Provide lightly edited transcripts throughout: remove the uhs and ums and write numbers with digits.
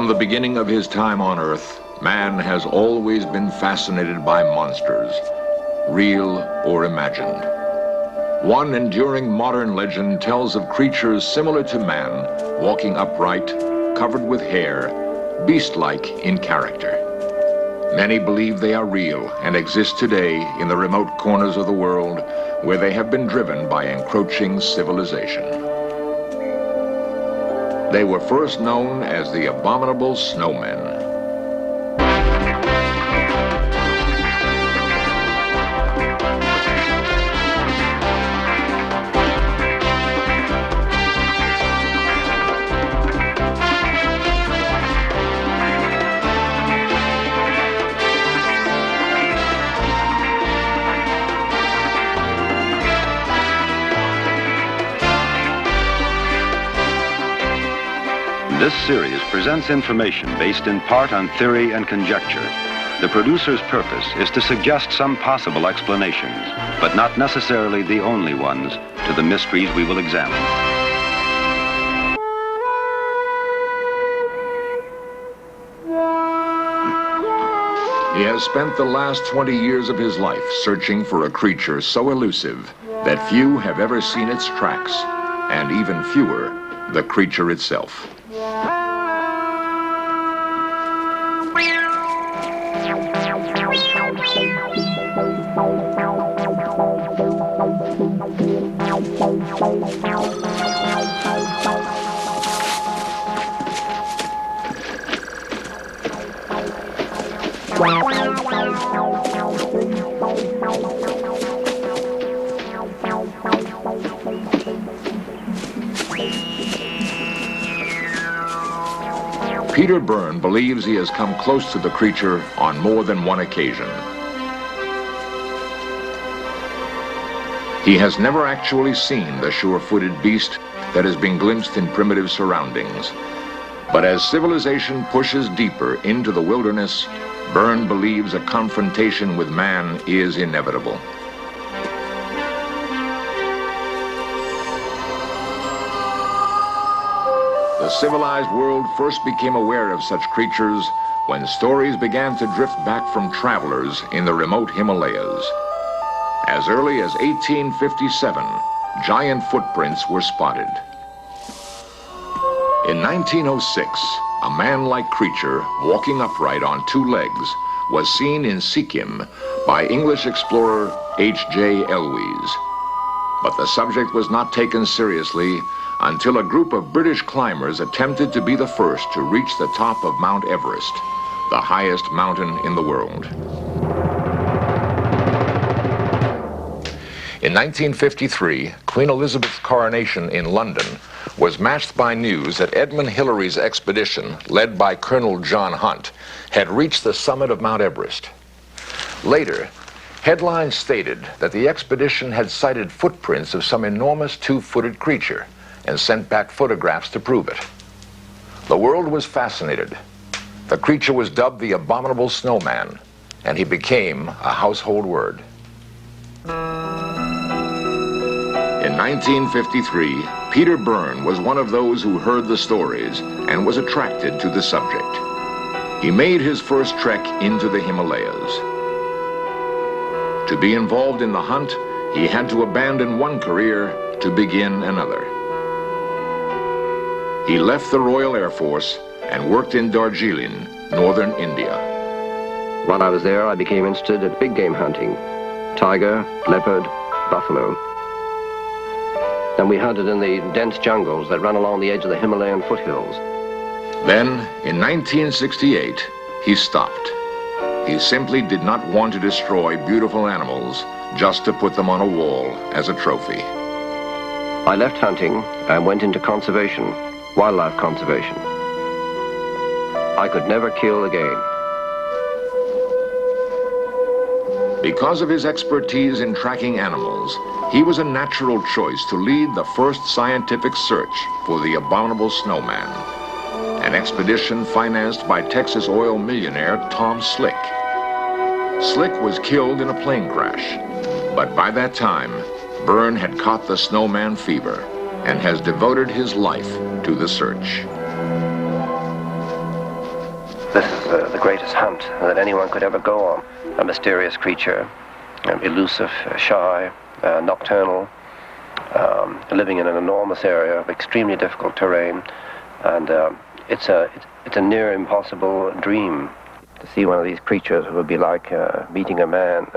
From the beginning of his time on Earth, man has always been fascinated by monsters, real or imagined. One enduring modern legend tells of creatures similar to man, walking upright, covered with hair, beast-like in character. Many believe they are real and exist today in the remote corners of the world where they have been driven by encroaching civilization. They were first known as the Abominable Snowmen. This series presents information based in part on theory and conjecture. The producer's purpose is to suggest some possible explanations, but not necessarily the only ones, to the mysteries we will examine. He has spent the last 20 years of his life searching for a creature so elusive that few have ever seen its tracks, and even fewer, the creature itself. Peter Byrne believes he has come close to the creature on more than one occasion. He has never actually seen the sure-footed beast that has been glimpsed in primitive surroundings. But as civilization pushes deeper into the wilderness, Byrne believes a confrontation with man is inevitable. The civilized world first became aware of such creatures when stories began to drift back from travelers in the remote Himalayas. As early as 1857, giant footprints were spotted. In 1906, a man-like creature walking upright on two legs was seen in Sikkim by English explorer H.J. Elwes. But the subject was not taken seriously until a group of British climbers attempted to be the first to reach the top of Mount Everest, the highest mountain in the world. In 1953, Queen Elizabeth's coronation in London was matched by news that Edmund Hillary's expedition, led by Colonel John Hunt, had reached the summit of Mount Everest. Later, headlines stated that the expedition had sighted footprints of some enormous two-footed creature and sent back photographs to prove it. The world was fascinated. The creature was dubbed the Abominable Snowman, and he became a household word. In 1953, Peter Byrne was one of those who heard the stories and was attracted to the subject. He made his first trek into the Himalayas. To be involved in the hunt, he had to abandon one career to begin another. He left the Royal Air Force and worked in Darjeeling, northern India. While I was there, I became interested in big game hunting: tiger, leopard, buffalo. And we hunted in the dense jungles that run along the edge of the Himalayan foothills. Then, in 1968, he stopped. He simply did not want to destroy beautiful animals just to put them on a wall as a trophy. I left hunting and went into conservation, wildlife conservation. I could never kill again. Because of his expertise in tracking animals, he was a natural choice to lead the first scientific search for the Abominable Snowman, an expedition financed by Texas oil millionaire Tom Slick. Slick was killed in a plane crash, but by that time, Byrne had caught the snowman fever and has devoted his life to the search. This is the greatest hunt that anyone could ever go on. A mysterious creature, elusive, shy, nocturnal, living in an enormous area of extremely difficult terrain, and it's a near impossible dream. To see one of these creatures would be like meeting a man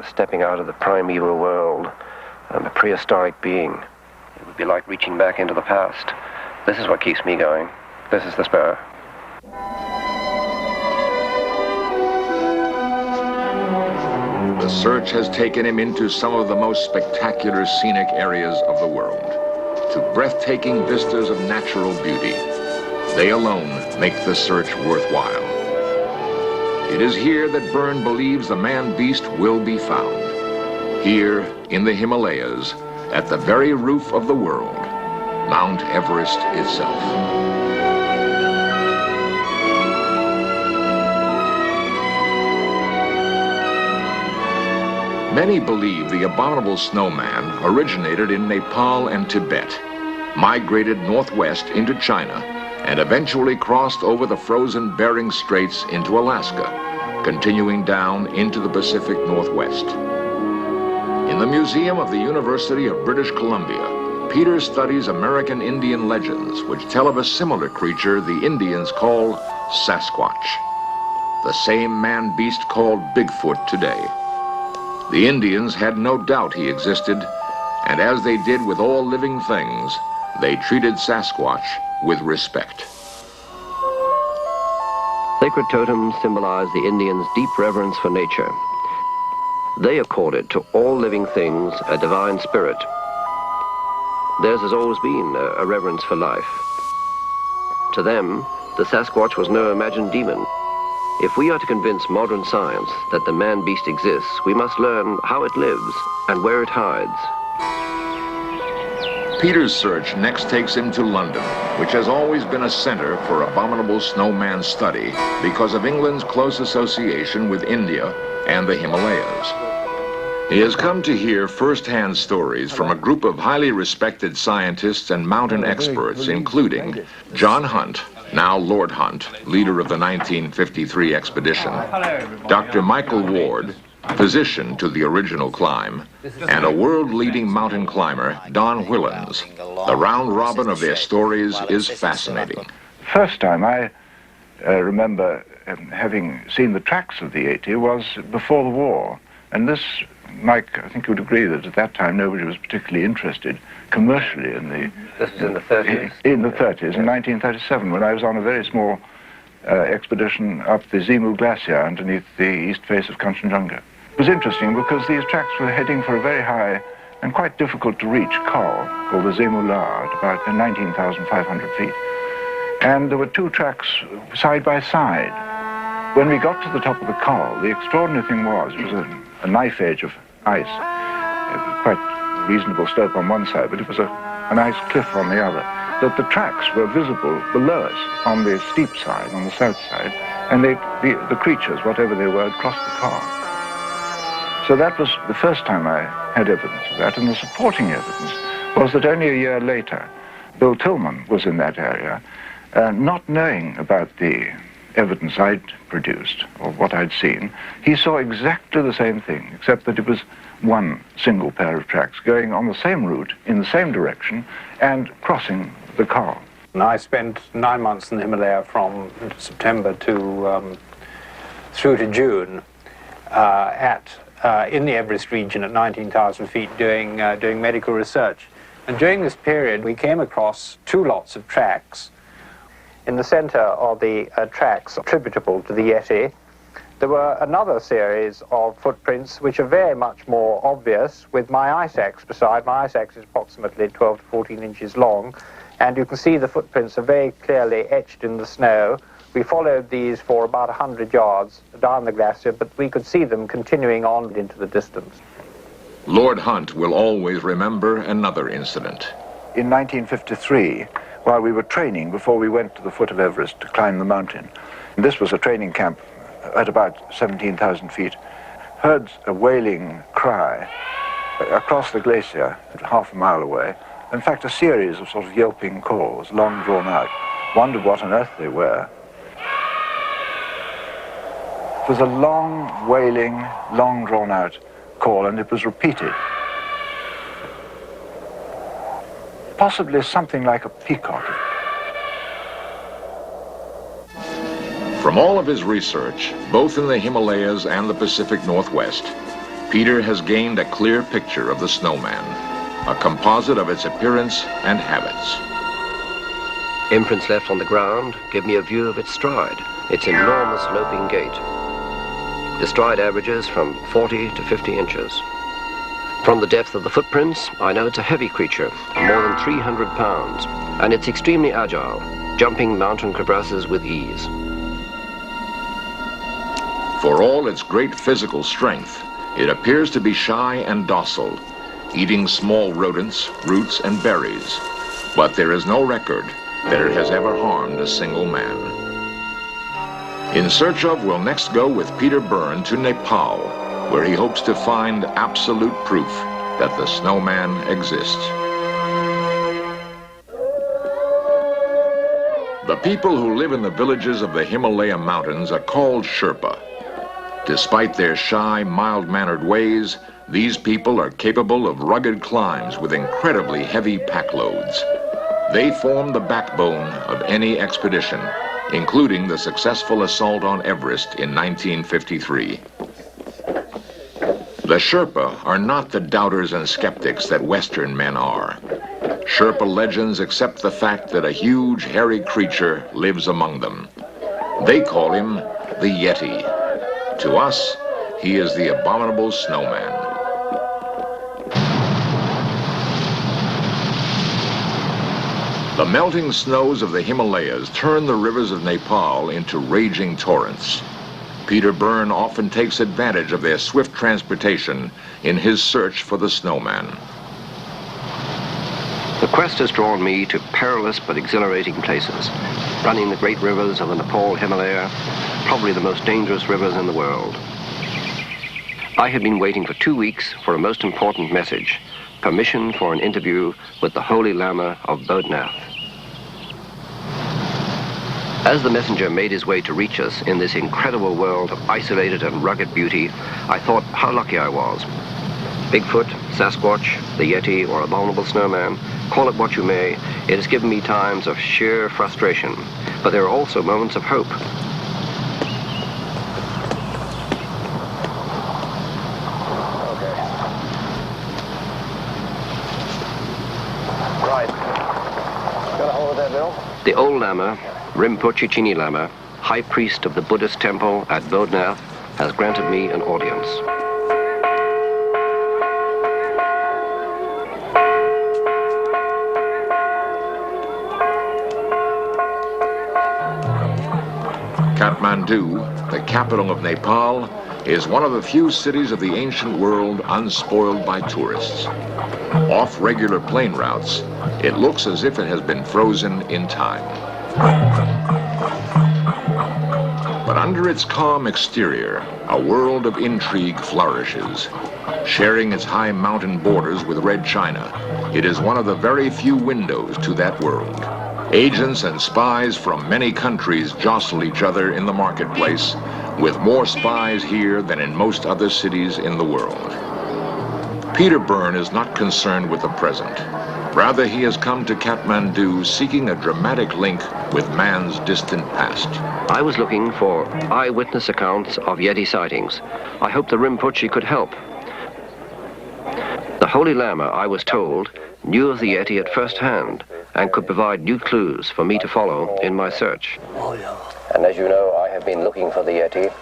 stepping out of the primeval world, a prehistoric being. It would be like reaching back into the past. This is what keeps me going. This is the spur. The search has taken him into some of the most spectacular scenic areas of the world, to breathtaking vistas of natural beauty. They alone make the search worthwhile. It is here that Byrne believes the man-beast will be found. Here, in the Himalayas, at the very roof of the world, Mount Everest itself. Many believe the abominable snowman originated in Nepal and Tibet, migrated northwest into China, and eventually crossed over the frozen Bering Straits into Alaska, continuing down into the Pacific Northwest. In the Museum of the University of British Columbia, Peter studies American Indian legends which tell of a similar creature the Indians call Sasquatch, the same man-beast called Bigfoot today. The Indians had no doubt he existed, and as they did with all living things, they treated Sasquatch with respect. Sacred totems symbolize the Indians' deep reverence for nature. They accorded to all living things a divine spirit. Theirs has always been a reverence for life. To them, the Sasquatch was no imagined demon. If we are to convince modern science that the man-beast exists, we must learn how it lives and where it hides. Peter's search next takes him to London, which has always been a center for abominable snowman study because of England's close association with India and the Himalayas. He has come to hear first-hand stories from a group of highly respected scientists and mountain experts, including John Hunt, now Lord Hunt, leader of the 1953 expedition, Dr. Michael Ward, physician to the original climb, and a world-leading mountain climber, Don Whillans. The round robin of their stories is fascinating. First time I remember having seen the tracks of the 80 was before the war. And this, Mike, I think you would agree that at that time nobody was particularly interested commercially in the... This is in the 30s? In the 30s, in 1937, when I was on a very small expedition up the Zimu Glacier underneath the east face of Kanchenjunga. It was interesting because these tracks were heading for a very high and quite difficult to reach col called the Zimu La at about 19,500 feet. And there were two tracks side by side. When we got to the top of the col, the extraordinary thing was, it was a knife edge of ice. It was quite reasonable slope on one side, but it was a nice cliff on the other. That the tracks were visible below us on the steep side, on the south side, and the creatures, whatever they were, had crossed the col. So that was the first time I had evidence of that, and the supporting evidence was that only a year later, Bill Tillman was in that area, not knowing about the evidence I'd produced, or what I'd seen. He saw exactly the same thing, except that it was one single pair of tracks going on the same route, in the same direction, and crossing the col. I spent 9 months in the Himalaya from September to through to June in the Everest region at 19,000 feet doing medical research. And during this period we came across two lots of tracks. In the center of the tracks attributable to the Yeti, there were another series of footprints which are very much more obvious with my ice axe beside. My ice axe is approximately 12 to 14 inches long, and you can see the footprints are very clearly etched in the snow. We followed these for about 100 yards down the glacier, but we could see them continuing on into the distance. Lord Hunt will always remember another incident. In 1953, while we were training before we went to the foot of Everest to climb the mountain, and this was a training camp at about 17,000 feet, heard a wailing cry across the glacier half a mile away. In fact, a series of sort of yelping calls, long drawn out. Wondered what on earth they were. It was a long, wailing, long drawn-out call, and it was repeated. Possibly something like a peacock. From all of his research, both in the Himalayas and the Pacific Northwest, Peter has gained a clear picture of the snowman, a composite of its appearance and habits. Imprints left on the ground give me a view of its stride, its enormous loping gait. The stride averages from 40 to 50 inches. From the depth of the footprints, I know it's a heavy creature, more than 300 pounds, and it's extremely agile, jumping mountain crevasses with ease. For all its great physical strength, it appears to be shy and docile, eating small rodents, roots, and berries. But there is no record that it has ever harmed a single man. In Search Of will next go with Peter Byrne to Nepal, where he hopes to find absolute proof that the snowman exists. The people who live in the villages of the Himalaya mountains are called Sherpa. Despite their shy, mild-mannered ways, these people are capable of rugged climbs with incredibly heavy pack loads. They form the backbone of any expedition, including the successful assault on Everest in 1953. The Sherpa are not the doubters and skeptics that Western men are. Sherpa legends accept the fact that a huge, hairy creature lives among them. They call him the Yeti. To us, he is the Abominable Snowman. The melting snows of the Himalayas turn the rivers of Nepal into raging torrents. Peter Byrne often takes advantage of their swift transportation in his search for the snowman. The quest has drawn me to perilous but exhilarating places, running the great rivers of the Nepal Himalaya, probably the most dangerous rivers in the world. I had been waiting for 2 weeks for a most important message, permission for an interview with the Holy Lama of Bodhnath. As the messenger made his way to reach us in this incredible world of isolated and rugged beauty, I thought how lucky I was. Bigfoot, Sasquatch, the Yeti, or Abominable Snowman, call it what you may, it has given me times of sheer frustration, but there are also moments of hope. The old Lama, Rinpoche Chini Lama, High Priest of the Buddhist temple at Bodhnath, has granted me an audience. Kathmandu, the capital of Nepal, is one of the few cities of the ancient world unspoiled by tourists. Off regular plane routes, it looks as if it has been frozen in time. But under its calm exterior, a world of intrigue flourishes. Sharing its high mountain borders with Red China, it is one of the very few windows to that world. Agents and spies from many countries jostle each other in the marketplace, with more spies here than in most other cities in the world. Peter Byrne is not concerned with the present. Rather, he has come to Kathmandu seeking a dramatic link with man's distant past. I was looking for eyewitness accounts of Yeti sightings. I hoped the Rinpoche could help. The Holy Lama, I was told, knew of the Yeti at first hand and could provide new clues for me to follow in my search. Oh, yeah. And as you know, I have been looking for the Yeti.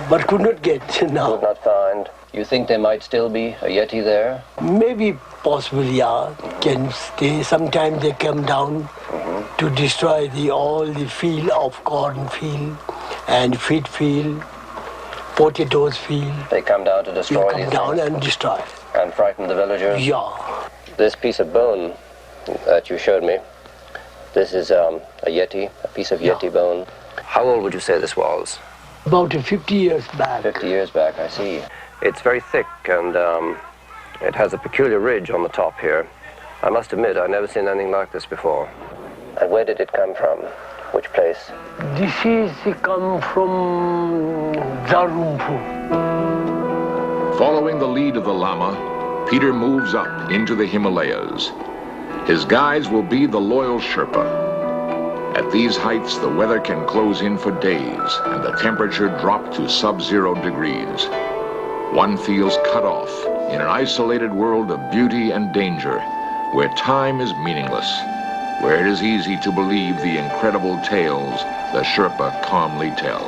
But could not get now. Could not find. You think there might still be a Yeti there? Maybe possibly, yeah. Can stay. Sometimes they come down to destroy all the field of corn field and wheat field, potatoes field. They come down to destroy They come down and destroy. And frighten the villagers? Yeah. This piece of bone that you showed me, this is a Yeti, a piece of Yeti bone. How old would you say this was? About 50 years back. 50 years back, I see. It's very thick and it has a peculiar ridge on the top here. I must admit, I've never seen anything like this before. And where did it come from? Which place? This is come from Zarumpu. Following the lead of the Lama, Peter moves up into the Himalayas. His guides will be the loyal Sherpa. At these heights, the weather can close in for days and the temperature drop to sub-zero degrees. One feels cut off in an isolated world of beauty and danger, where time is meaningless, where it is easy to believe the incredible tales the Sherpa calmly tell.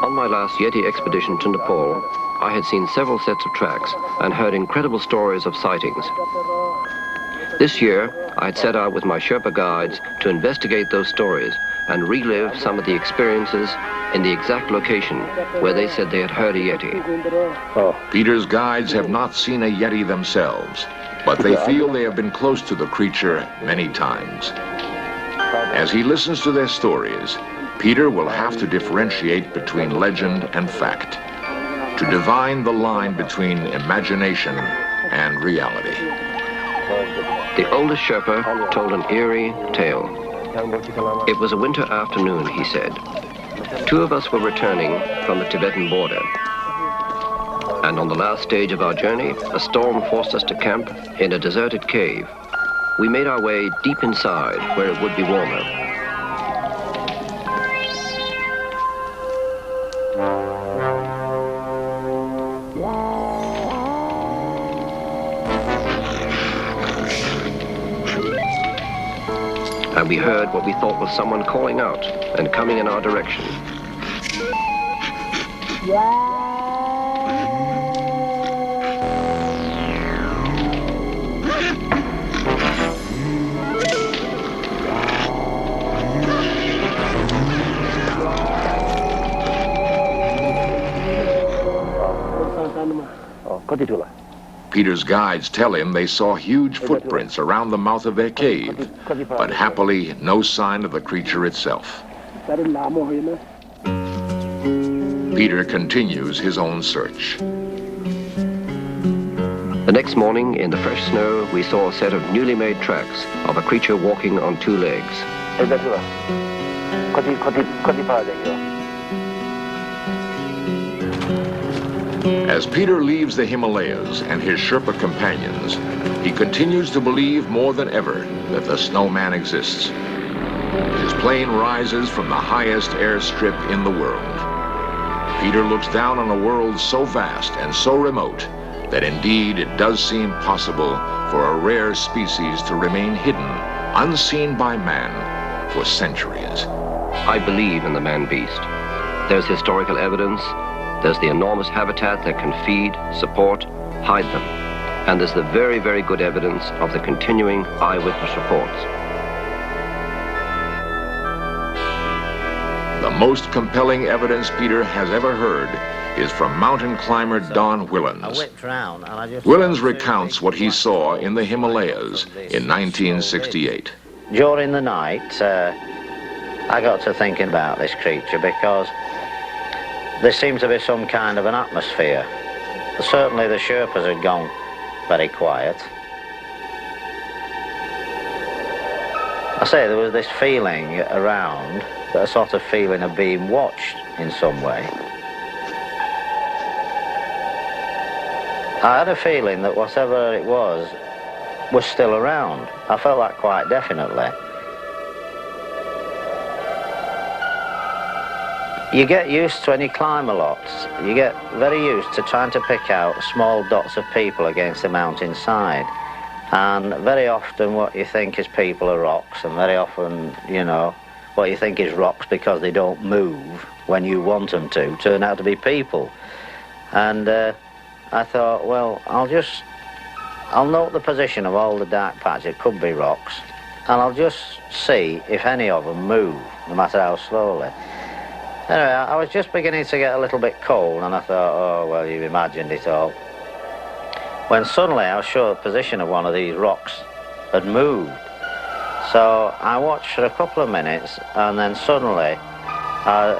On my last Yeti expedition to Nepal, I had seen several sets of tracks and heard incredible stories of sightings. This year, I had set out with my Sherpa guides to investigate those stories and relive some of the experiences in the exact location where they said they had heard a Yeti. Peter's guides have not seen a Yeti themselves, but they feel they have been close to the creature many times. As he listens to their stories, Peter will have to differentiate between legend and fact, to divine the line between imagination and reality. The oldest Sherpa told an eerie tale. It was a winter afternoon, he said. Two of us were returning from the Tibetan border. And on the last stage of our journey, a storm forced us to camp in a deserted cave. We made our way deep inside where it would be warmer. And we heard what we thought was someone calling out and coming in our direction. Peter's guides tell him they saw huge footprints around the mouth of their cave, but happily no sign of the creature itself. Peter continues his own search. The next morning, in the fresh snow, we saw a set of newly made tracks of a creature walking on two legs. As Peter leaves the Himalayas and his Sherpa companions, he continues to believe more than ever that the Snowman exists. His plane rises from the highest airstrip in the world. Peter looks down on a world so vast and so remote that indeed it does seem possible for a rare species to remain hidden, unseen by man, for centuries. I believe in the man-beast. There's historical evidence. There's the enormous habitat that can feed, support, hide them. And there's the very, very good evidence of the continuing eyewitness reports. The most compelling evidence Peter has ever heard is from mountain climber Don Whillans. Whillans recounts what he saw in the Himalayas in 1968. During the night, I got to thinking about this creature because there seemed to be some kind of an atmosphere. Certainly the Sherpas had gone very quiet. I say there was this feeling around, a sort of feeling of being watched in some way. I had a feeling that whatever it was still around. I felt that quite definitely. You get used to when you climb a lot. You get very used to trying to pick out small dots of people against the mountainside. And very often what you think is people are rocks, and very often, you know, what you think is rocks because they don't move when you want them to, turn out to be people. And I thought, well, I'll note the position of all the dark patches, it could be rocks, and I'll just see if any of them move, no matter how slowly. Anyway, I was just beginning to get a little bit cold, and I thought, oh, well, you've imagined it all. When suddenly I was sure the position of one of these rocks had moved. So I watched for a couple of minutes, and then suddenly I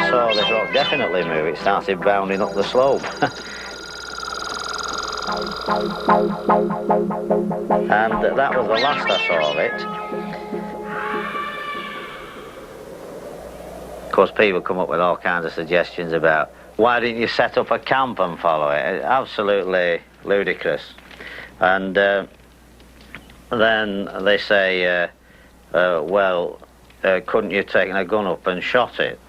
saw this rock definitely move. It started bounding up the slope. And that was the last I saw of it. course, people come up with all kinds of suggestions about why didn't you set up a camp and follow it? Absolutely ludicrous. And then they say, well, couldn't you have taken a gun up and shot it?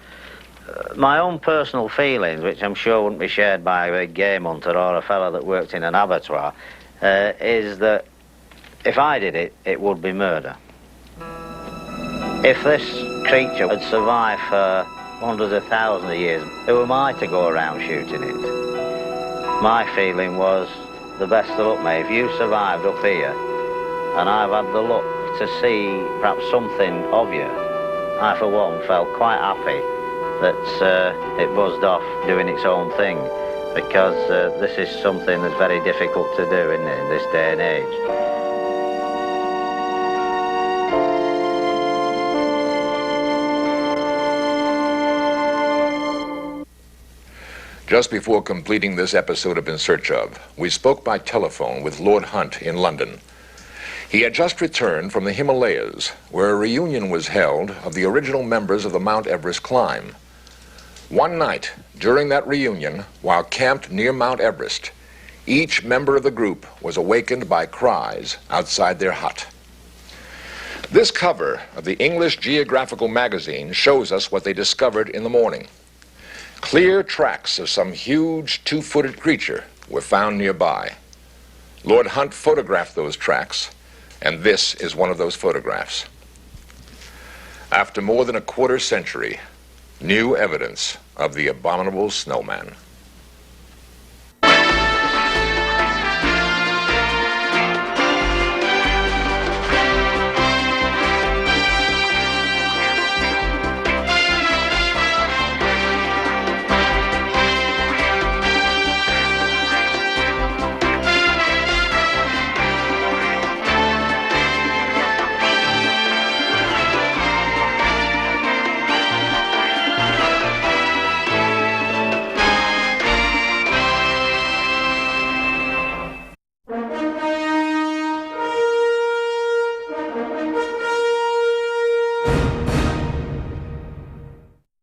My own personal feelings, which I'm sure wouldn't be shared by a big game hunter or a fellow that worked in an abattoir, is that if I did it, it would be murder. If this creature had survived for hundreds of thousands of years, who am I to go around shooting it? My feeling was, the best of luck, mate. If you survived up here, and I've had the luck to see perhaps something of you, I, for one, felt quite happy that it buzzed off doing its own thing, because this is something that's very difficult to do, isn't it, in this day and age. Just before completing this episode of In Search Of, we spoke by telephone with Lord Hunt in London. He had just returned from the Himalayas, where a reunion was held of the original members of the Mount Everest climb. One night, during that reunion, while camped near Mount Everest, each member of the group was awakened by cries outside their hut. This cover of the English Geographical magazine shows us what they discovered in the morning. Clear tracks of some huge two-footed creature were found nearby. Lord Hunt photographed those tracks, and this is one of those photographs. After more than a quarter century, new evidence of the abominable snowman.